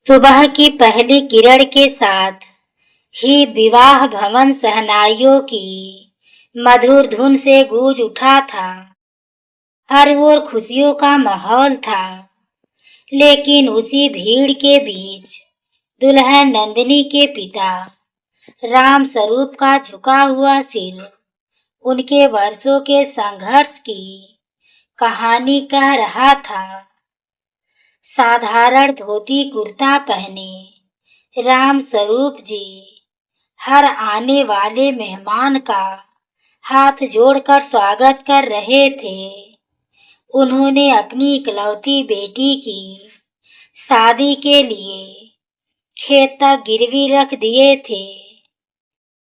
सुबह की पहली किरण के साथ ही विवाह भवन शहनाइयों की मधुर धुन से गूंज उठा था। हर ओर खुशियों का माहौल था, लेकिन उसी भीड़ के बीच दुल्हन नंदिनी के पिता राम स्वरूप का झुका हुआ सिर उनके वर्षों के संघर्ष की कहानी कह रहा था। साधारण धोती कुर्ता पहने राम स्वरूप जी हर आने वाले मेहमान का हाथ जोड़कर स्वागत कर रहे थे। उन्होंने अपनी इकलौती बेटी की शादी के लिए खेत तक गिरवी रख दिए थे,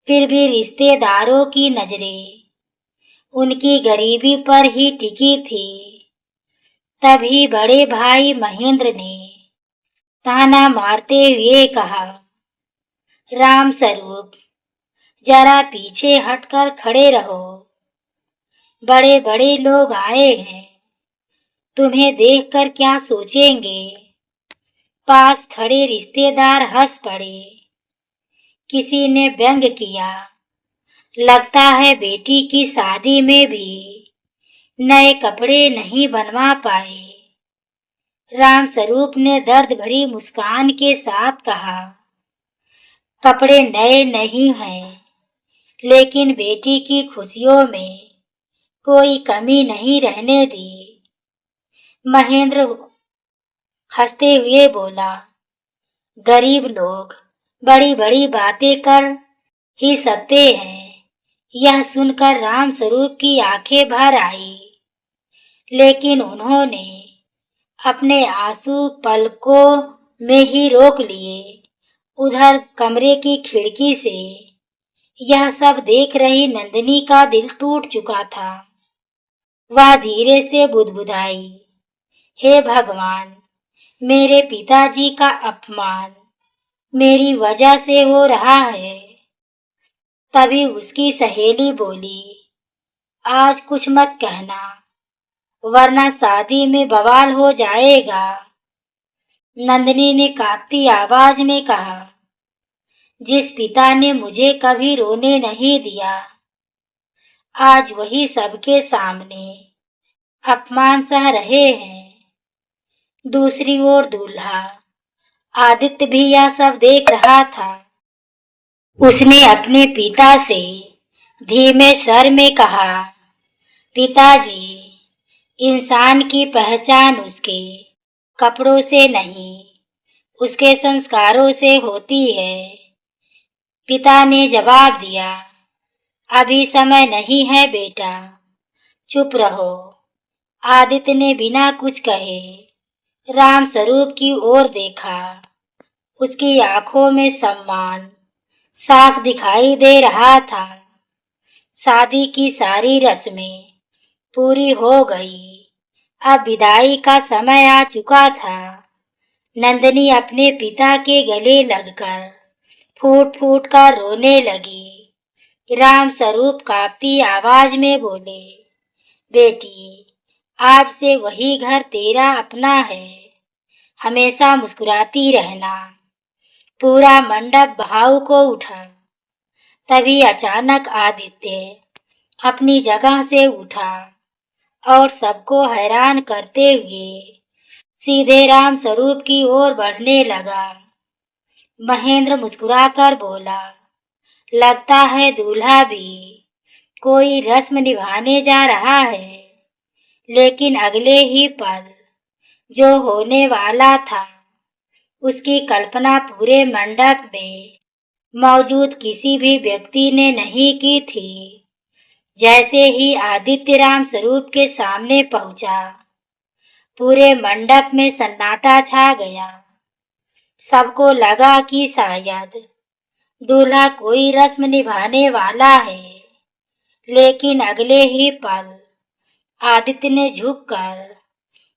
फिर भी रिश्तेदारों की नजरें उनकी गरीबी पर ही टिकी थी। तभी बड़े भाई महेंद्र ने ताना मारते हुए कहा, राम स्वरूप, जरा पीछे हटकर खड़े रहो। बड़े बड़े लोग आए हैं, तुम्हें देखकर क्या सोचेंगे। पास खड़े रिश्तेदार हंस पड़े। किसी ने व्यंग किया, लगता है बेटी की शादी में भी नए कपड़े नहीं बनवा पाए। राम स्वरूप ने दर्द भरी मुस्कान के साथ कहा, कपड़े नए नहीं हैं, लेकिन बेटी की खुशियों में कोई कमी नहीं रहने दी। महेंद्र हंसते हुए बोला, गरीब लोग बड़ी बड़ी बातें कर ही सकते हैं। यह सुनकर राम स्वरूप की आंखें भर आई, लेकिन उन्होंने अपने आंसू पलकों में ही रोक लिए। उधर कमरे की खिड़की से यह सब देख रही नंदिनी का दिल टूट चुका था। वह धीरे से बुदबुदाई, हे भगवान, मेरे पिताजी का अपमान मेरी वजह से हो रहा है। तभी उसकी सहेली बोली, आज कुछ मत कहना, वरना शादी में बवाल हो जाएगा। नंदिनी ने कांपती आवाज में कहा, जिस पिता ने मुझे कभी रोने नहीं दिया, आज वही सबके सामने अपमान सह रहे हैं। दूसरी ओर दूल्हा आदित्य भी यह सब देख रहा था। उसने अपने पिता से धीमे स्वर में कहा, पिताजी, इंसान की पहचान उसके कपड़ों से नहीं, उसके संस्कारों से होती है। पिता ने जवाब दिया, अभी समय नहीं है बेटा, चुप रहो। आदित्य ने बिना कुछ कहे राम स्वरूप की ओर देखा। उसकी आंखों में सम्मान साफ दिखाई दे रहा था। शादी की सारी रस्में पूरी हो गई, अब विदाई का समय आ चुका था। नंदिनी अपने पिता के गले लगकर फूट फूट कर रोने लगी। राम स्वरूप कांपती आवाज में बोले, बेटी, आज से वही घर तेरा अपना है, हमेशा मुस्कुराती रहना। पूरा मंडप भाव को उठा। तभी अचानक आदित्य अपनी जगह से उठा और सबको हैरान करते हुए सीधे राम स्वरूप की ओर बढ़ने लगा। महेंद्र मुस्कुराकर बोला, लगता है दूल्हा भी कोई रस्म निभाने जा रहा है। लेकिन अगले ही पल जो होने वाला था, उसकी कल्पना पूरे मंडप में मौजूद किसी भी व्यक्ति ने नहीं की थी। जैसे ही आदित्य राम स्वरूप के सामने पहुंचा, पूरे मंडप में सन्नाटा छा गया। सबको लगा कि शायद दूल्हा कोई रस्म निभाने वाला है, लेकिन अगले ही पल आदित्य ने झुककर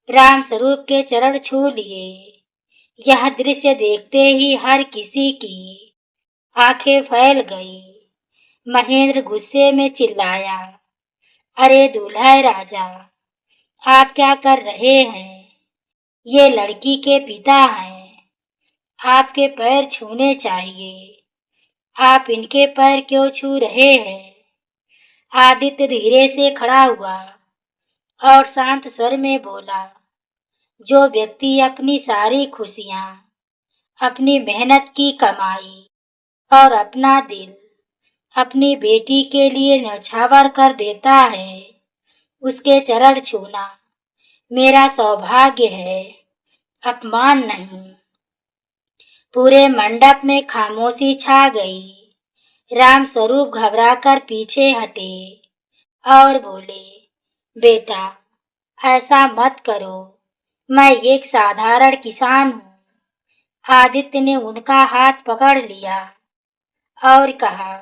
राम स्वरूप के चरण छू लिए। यह दृश्य देखते ही हर किसी की आंखें फैल गई। महेंद्र गुस्से में चिल्लाया, अरे दूल्हा राजा, आप क्या कर रहे हैं? ये लड़की के पिता हैं, आपके पैर छूने चाहिए। आप इनके पैर क्यों छू रहे हैं? आदित्य धीरे से खड़ा हुआ और शांत स्वर में बोला, जो व्यक्ति अपनी सारी खुशियां, अपनी मेहनत की कमाई और अपना दिल अपनी बेटी के लिए न्यौछावर कर देता है, उसके चरण छूना मेरा सौभाग्य है, अपमान नहीं। पूरे मंडप में खामोशी छा गई। राम स्वरूप घबराकर पीछे हटे और बोले, बेटा ऐसा मत करो, मैं एक साधारण किसान हूँ। आदित्य ने उनका हाथ पकड़ लिया और कहा,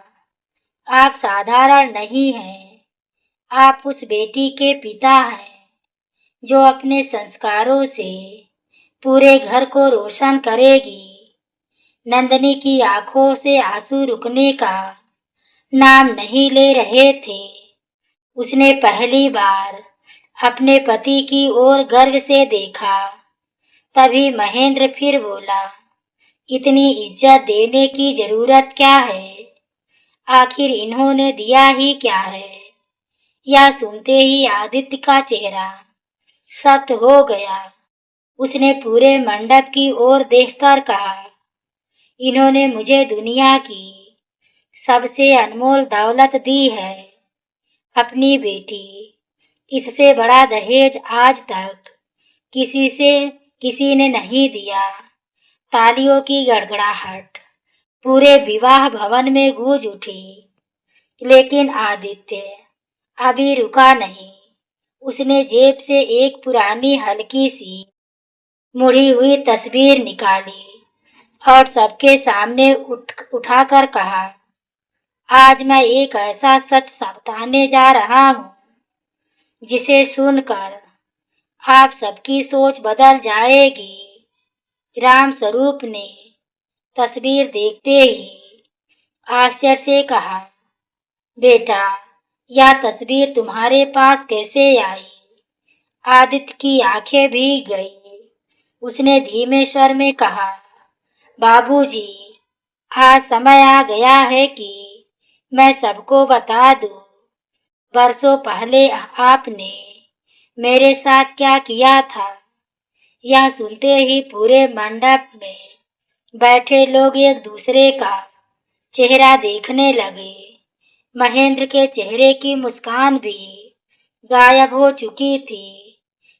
आप साधारण नहीं हैं, आप उस बेटी के पिता हैं जो अपने संस्कारों से पूरे घर को रोशन करेगी। नंदिनी की आंखों से आंसू रुकने का नाम नहीं ले रहे थे। उसने पहली बार अपने पति की ओर गर्व से देखा। तभी महेंद्र फिर बोला, इतनी इज्जत देने की जरूरत क्या है? आखिर इन्होंने दिया ही क्या है? यह सुनते ही आदित्य का चेहरा सख्त हो गया। उसने पूरे मंडप की ओर देखकर कहा, इन्होंने मुझे दुनिया की सबसे अनमोल दौलत दी है, अपनी बेटी। इससे बड़ा दहेज आज तक किसी ने नहीं दिया। तालियों की गड़गड़ाहट पूरे विवाह भवन में गूंज उठी। लेकिन आदित्य अभी रुका नहीं। उसने जेब से एक पुरानी हल्की सी मुड़ी हुई तस्वीर निकाली और सबके सामने उठाकर कहा, आज मैं एक ऐसा सच बताने जा रहा हूँ जिसे सुनकर आप सबकी सोच बदल जाएगी। राम स्वरूप ने तस्वीर देखते ही आश्चर्य से कहा, बेटा यह तस्वीर तुम्हारे पास कैसे आई? आदित्य की आंखें भीग गई। उसने धीमे स्वर में कहा, बाबूजी, आज समय आ गया है कि मैं सबको बता दूं। बरसों पहले आपने मेरे साथ क्या किया था। यह सुनते ही पूरे मंडप में बैठे लोग एक दूसरे का चेहरा देखने लगे। महेंद्र के चेहरे की मुस्कान भी गायब हो चुकी थी।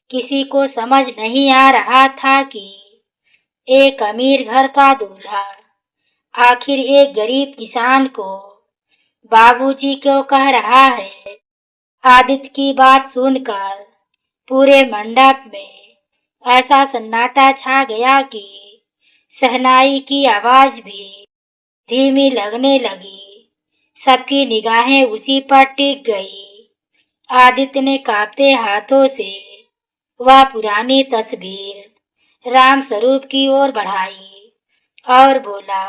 किसी को समझ नहीं आ रहा था कि एक अमीर घर का दूल्हा आखिर एक गरीब किसान को बाबूजी क्यों कह रहा है। आदित्य की बात सुनकर पूरे मंडप में ऐसा सन्नाटा छा गया कि शहनाई की आवाज भी धीमी लगने लगी। सबकी निगाहें उसी पर टिक गई। आदित्य ने कांपते हाथों से वह पुरानी तस्वीर राम स्वरूप की ओर बढ़ाई और बोला,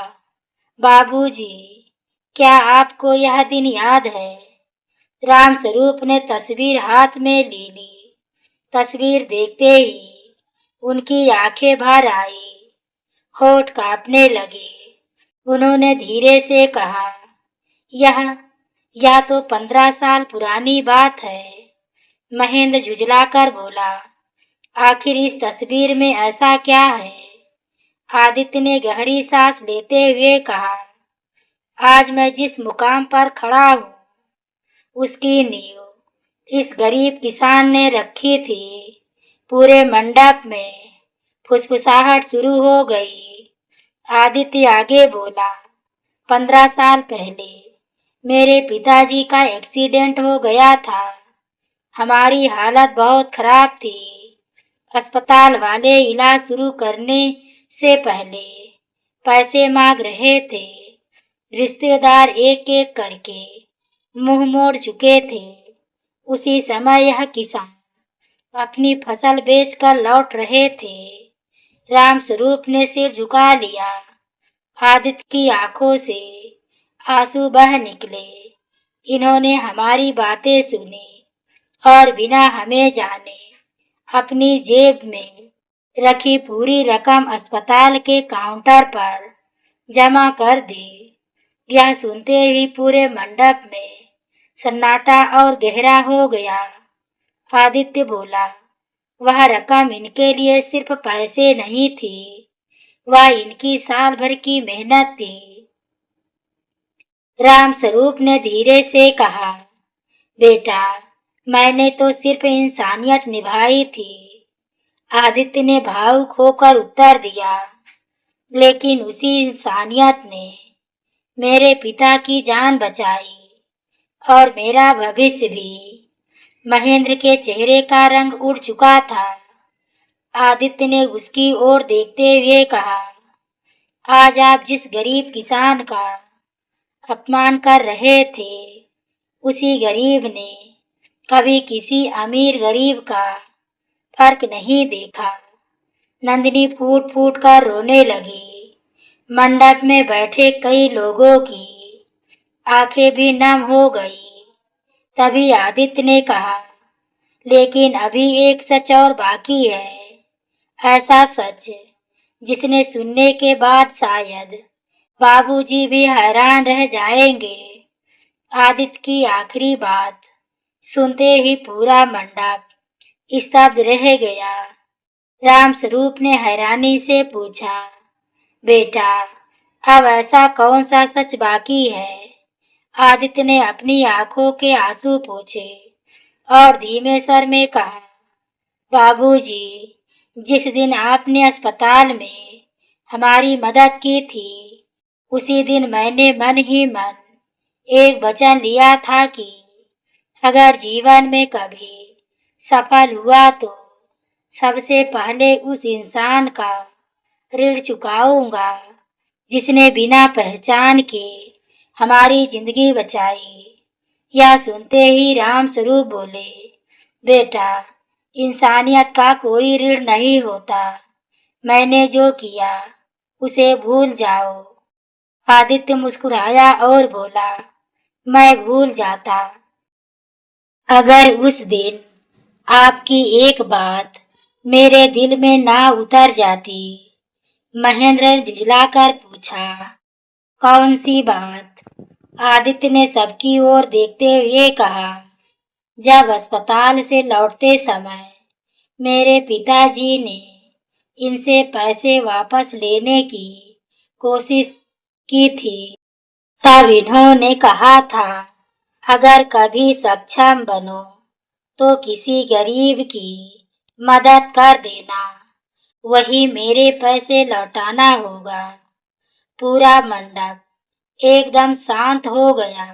बाबूजी, क्या आपको यह दिन याद है? राम स्वरूप ने तस्वीर हाथ में ले ली। तस्वीर देखते ही उनकी आंखें भर आई, होठ कांपने लगे। उन्होंने धीरे से कहा, यह तो 15 साल पुरानी बात है। महेंद्र झुंझलाकर बोला, आखिर इस तस्वीर में ऐसा क्या है? आदित्य ने गहरी सांस लेते हुए कहा, आज मैं जिस मुकाम पर खड़ा हूँ उसकी नींव इस गरीब किसान ने रखी थी। पूरे मंडप में फुसफुसाहट शुरू हो गई। आदित्य आगे बोला, 15 साल पहले मेरे पिताजी का एक्सीडेंट हो गया था। हमारी हालत बहुत खराब थी। अस्पताल वाले इलाज शुरू करने से पहले पैसे मांग रहे थे। रिश्तेदार एक एक करके मुंह मोड़ चुके थे। उसी समय यह किसान अपनी फसल बेचकर लौट रहे थे। राम स्वरूप ने सिर झुका लिया। आदित्य की आंखों से आंसू बह निकले। इन्होंने हमारी बातें सुनी और बिना हमें जाने अपनी जेब में रखी पूरी रकम अस्पताल के काउंटर पर जमा कर दी। यह सुनते ही पूरे मंडप में सन्नाटा और गहरा हो गया। आदित्य बोला, वह रकम इनके लिए सिर्फ पैसे नहीं थी, वह इनकी साल भर की मेहनत थी। राम स्वरूप ने धीरे से कहा, बेटा, मैंने तो सिर्फ इंसानियत निभाई थी। आदित्य ने भावुक होकर उत्तर दिया, लेकिन उसी इंसानियत ने मेरे पिता की जान बचाई और मेरा भविष्य भी। महेंद्र के चेहरे का रंग उड़ चुका था। आदित्य ने उसकी ओर देखते हुए कहा, आज आप जिस गरीब किसान का अपमान कर रहे थे, उसी गरीब ने कभी किसी अमीर गरीब का फर्क नहीं देखा। नंदिनी फूट फूट कर रोने लगी। मंडप में बैठे कई लोगों की आंखें भी नम हो गई। तभी आदित्य ने कहा, लेकिन अभी एक सच और बाकी है, ऐसा सच जिसने सुनने के बाद शायद बाबूजी भी हैरान रह जाएंगे। आदित्य की आखिरी बात सुनते ही पूरा मंडप स्तब्ध रह गया। राम स्वरूप ने हैरानी से पूछा, बेटा, अब ऐसा कौन सा सच बाकी है? आदित्य ने अपनी आंखों के आंसू पोंछे और धीमे स्वर में कहा, बाबूजी, जिस दिन आपने अस्पताल में हमारी मदद की थी, उसी दिन मैंने मन ही मन एक वचन लिया था कि अगर जीवन में कभी सफल हुआ तो सबसे पहले उस इंसान का ऋण चुकाऊंगा जिसने बिना पहचान के हमारी जिंदगी बचाई। यह सुनते ही राम स्वरूप बोले, बेटा, इंसानियत का कोई ऋण नहीं होता। मैंने जो किया उसे भूल जाओ। आदित्य मुस्कुराया और बोला, मैं भूल जाता अगर उस दिन आपकी एक बात मेरे दिल में ना उतर जाती। महेंद्र ने झुंझलाकर पूछा, कौन सी बात? आदित्य ने सबकी ओर देखते हुए कहा, जब अस्पताल से लौटते समय मेरे पिताजी ने इनसे पैसे वापस लेने की कोशिश की थी, तब इन्होंने कहा था, अगर कभी सक्षम बनो तो किसी गरीब की मदद कर देना, वही मेरे पैसे लौटाना होगा। पूरा मंडप एकदम शांत हो गया।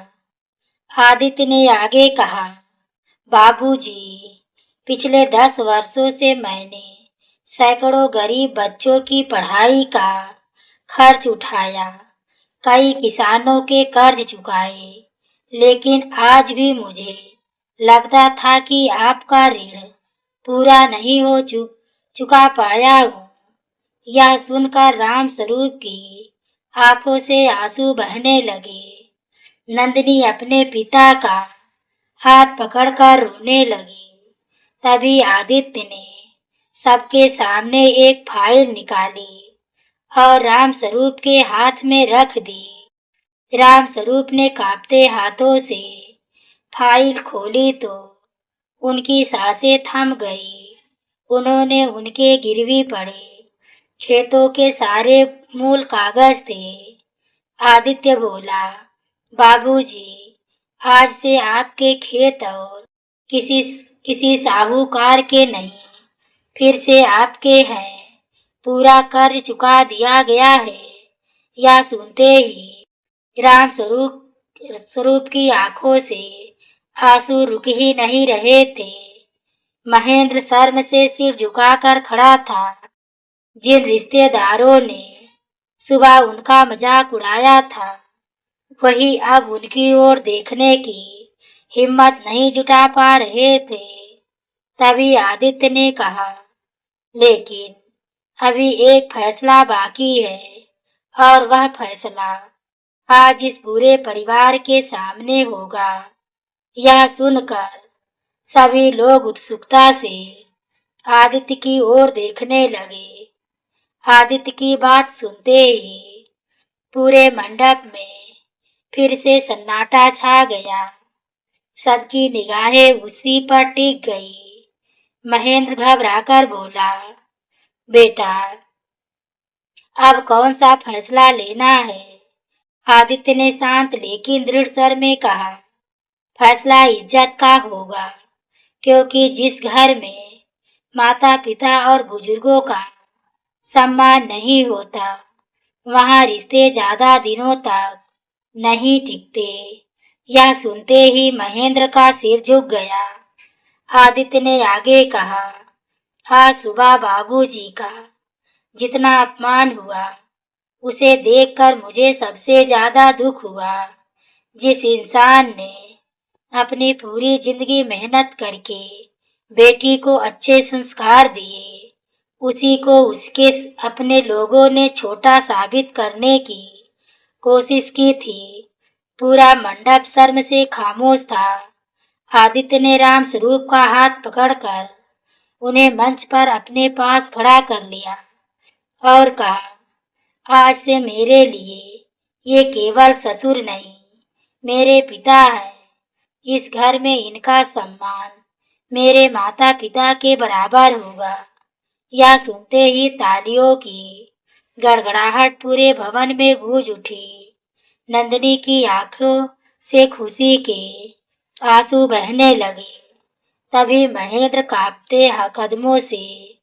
आदित्य ने आगे कहा, बाबूजी, पिछले 10 वर्षों से मैंने सैकड़ों गरीब बच्चों की पढ़ाई का खर्च उठाया, कई किसानों के कर्ज चुकाए, लेकिन आज भी मुझे लगता था कि आपका ऋण पूरा नहीं हो चुका पाया हूँ। यह सुनकर राम स्वरूप की आंखों से आंसू बहने लगे। नंदिनी अपने पिता का हाथ पकड़कर रोने लगी। तभी आदित्य ने सबके सामने एक फाइल निकाली और राम स्वरूप के हाथ में रख दी। राम स्वरूप ने कांपते हाथों से फाइल खोली तो उनकी सांसें थम गई। उन्होंने उनके गिरवी पड़े खेतों के सारे मूल कागज थे। आदित्य बोला, बाबूजी, आज से आपके खेत और किसी साहूकार के नहीं, फिर से आपके हैं। पूरा कर्ज चुका दिया गया है। यह सुनते ही राम स्वरूप की आंखों से आंसू रुक ही नहीं रहे थे। महेंद्र शर्म से सिर झुकाकर खड़ा था। जिन रिश्तेदारों ने सुबह उनका मजाक उड़ाया था, वही अब उनकी ओर देखने की हिम्मत नहीं जुटा पा रहे थे। तभी आदित्य ने कहा, लेकिन अभी एक फैसला बाकी है, और वह फैसला आज इस पूरे परिवार के सामने होगा। यह सुनकर सभी लोग उत्सुकता से आदित्य की ओर देखने लगे। आदित्य की बात सुनते ही पूरे मंडप में फिर से सन्नाटा छा गया। सबकी निगाहें उसी पर टिक गई। महेंद्र घबराकर बोला, बेटा, अब कौन सा फैसला लेना है? आदित्य ने शांत लेकिन दृढ़ स्वर में कहा, फैसला इज्जत का होगा, क्योंकि जिस घर में माता पिता और बुजुर्गों का सम्मान नहीं होता, वहाँ रिश्ते ज्यादा दिनों तक नहीं टिकते। यह सुनते ही महेंद्र का सिर झुक गया। आदित्य ने आगे कहा, आज सुबह बाबूजी का जितना अपमान हुआ, उसे देखकर मुझे सबसे ज्यादा दुख हुआ। जिस इंसान ने अपनी पूरी जिंदगी मेहनत करके बेटी को अच्छे संस्कार दिए, उसी को उसके अपने लोगों ने छोटा साबित करने की कोशिश की थी। पूरा मंडप शर्म से खामोश था। आदित्य ने राम स्वरूप का हाथ पकड़कर उन्हें मंच पर अपने पास खड़ा कर लिया और कहा, आज से मेरे लिए ये केवल ससुर नहीं, मेरे पिता हैं। इस घर में इनका सम्मान मेरे माता पिता के बराबर होगा। यह सुनते ही तालियों की गड़गड़ाहट पूरे भवन में गूंज उठी। नंदिनी की आंखों से खुशी के आंसू बहने लगे। तभी महेंद्र कांपते कदमों से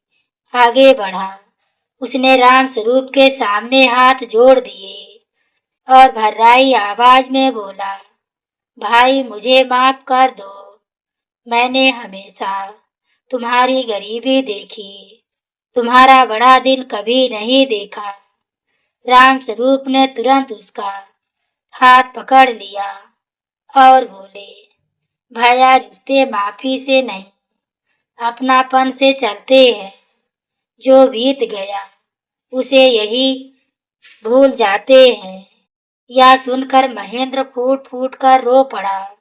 आगे बढ़ा। उसने राम स्वरूप के सामने हाथ जोड़ दिए और भर्राई आवाज में बोला, भाई, मुझे माफ कर दो। मैंने हमेशा तुम्हारी गरीबी देखी, तुम्हारा बड़ा दिल कभी नहीं देखा। राम स्वरूप ने तुरंत उसका हाथ पकड़ लिया और बोले, भैया, रिश्ते माफी से नहीं, अपनापन से चलते हैं। जो बीत गया उसे यही भूल जाते हैं। यह सुनकर महेंद्र फूट फूट कर रो पड़ा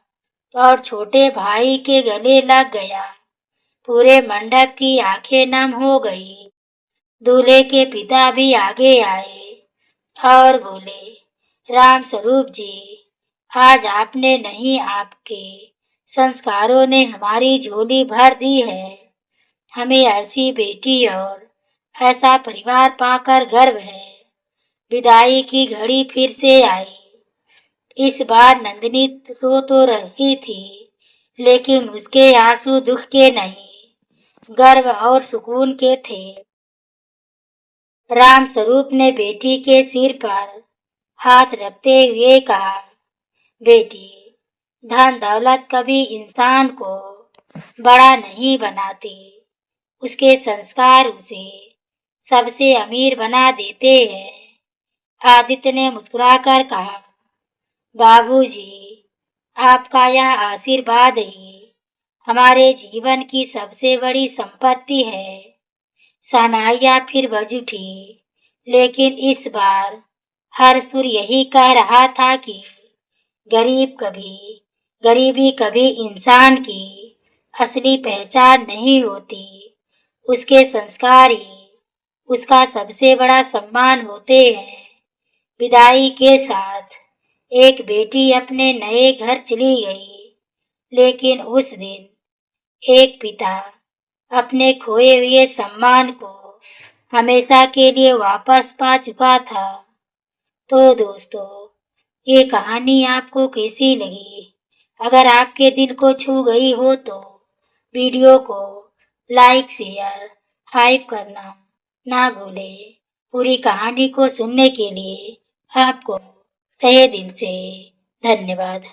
और छोटे भाई के गले लग गया। पूरे मंडप की आंखें नम हो गई। दूल्हे के पिता भी आगे आए और बोले, राम स्वरूप जी, आज आपने नहीं, आपके संस्कारों ने हमारी झोली भर दी है। हमें ऐसी बेटी और ऐसा परिवार पाकर गर्व है। विदाई की घड़ी फिर से आई। इस बार नंदिनी रो तो रही थी, लेकिन उसके आंसू दुख के नहीं, गर्व और सुकून के थे। राम स्वरूप ने बेटी के सिर पर हाथ रखते हुए कहा, बेटी, धन दौलत कभी इंसान को बड़ा नहीं बनाती, उसके संस्कार उसे सबसे अमीर बना देते हैं। आदित्य ने मुस्कुराकर कहा, बाबूजी, आपका यह आशीर्वाद ही हमारे जीवन की सबसे बड़ी संपत्ति है। शहनाइयाँ फिर बज उठी, लेकिन इस बार हर सुर यही कह रहा था कि गरीबी कभी इंसान की असली पहचान नहीं होती। उसके संस्कार ही उसका सबसे बड़ा सम्मान होते हैं। विदाई के साथ एक बेटी अपने नए घर चली गई, लेकिन उस दिन एक पिता अपने खोए हुए सम्मान को हमेशा के लिए वापस पा चुका था। तो दोस्तों, ये कहानी आपको कैसी लगी? अगर आपके दिल को छू गई हो तो वीडियो को लाइक, शेयर, हाइप करना ना भूलें। पूरी कहानी को सुनने के लिए आपको तहे दिल से धन्यवाद।